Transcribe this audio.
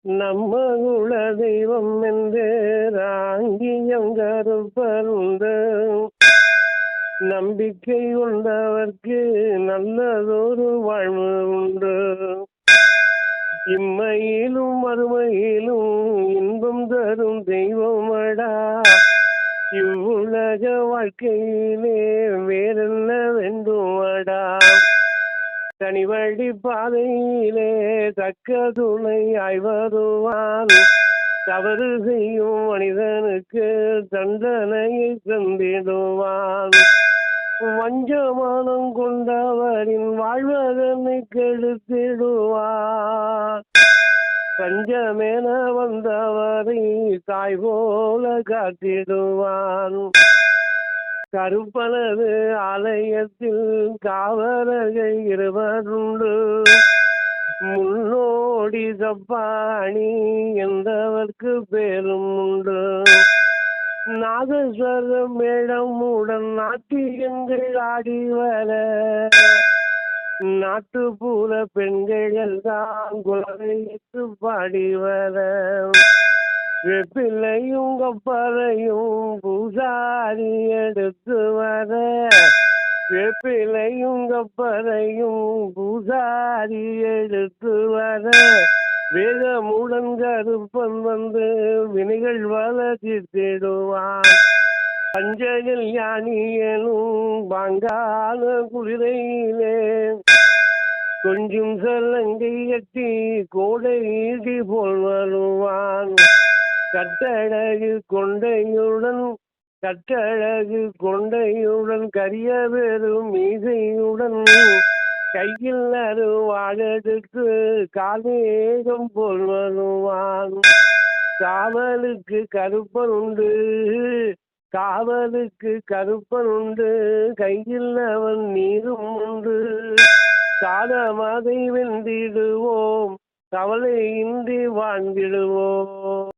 நம்ம குல தெய்வம் என்று ராங்கியம் கருப்பருண்டு. நம்பிக்கை கொண்டவர்க்கு நல்லதொரு வாழ்வு உண்டு. இம்மையிலும் மறுமையிலும் இன்பம் தரும் தெய்வமடா. இவ்வுலக வாழ்க்கையிலே வேறென்ன வேண்டுமடா. தனிவழி பாதையிலே தக்க துணையாய் வருவான். தவறு செய்யும் மனிதனுக்கு தண்டனையை தந்திடுவான். வஞ்சமானம் கொண்டவரின் வாழ்வதனை கெடுத்திடுவான். பஞ்சமென வந்தவரை தாய் போல காத்திடுவான். கருப்பனது ஆலயத்தில் காவலர்கள் இருவருண்டு. முன்னோடி சப்பாணி என்பவர்க்கு பேரும் உண்டு. நாதஸ்வர மேளமுடன் நாட்டியங்கள் ஆடி வர நாட்டுப்புற பெண்கள் எல்லாம் குலவையிட்டு பாடி வர வெப்பிலையும் கப்பலையும் பூசாரி எடுத்து வர வெப்பிலையும் கப்பலையும் பூசாரி எடுத்து வர வேதமுடன் கருப்பன் வந்து வினைகள் வளர்த்திடுவான். பஞ்சகல் யானியனும் பாங்கான குதிரையிலே கொஞ்சம் சலங்கை கட்டி கோடை ஈடி போல் வருவான். கட்டழகு கொண்டையுடன் கரிய பெரும் மீசையுடன் கையில் அருவாழெடுத்து கால்மேகம் போல் வருவான். காவலுக்கு கருப்பன் உண்டு கையில் அவன் நீரும் உண்டு. காலமதை வென்றிடுவோம், கவலையின்றி வாழ்ந்திடுவோம்.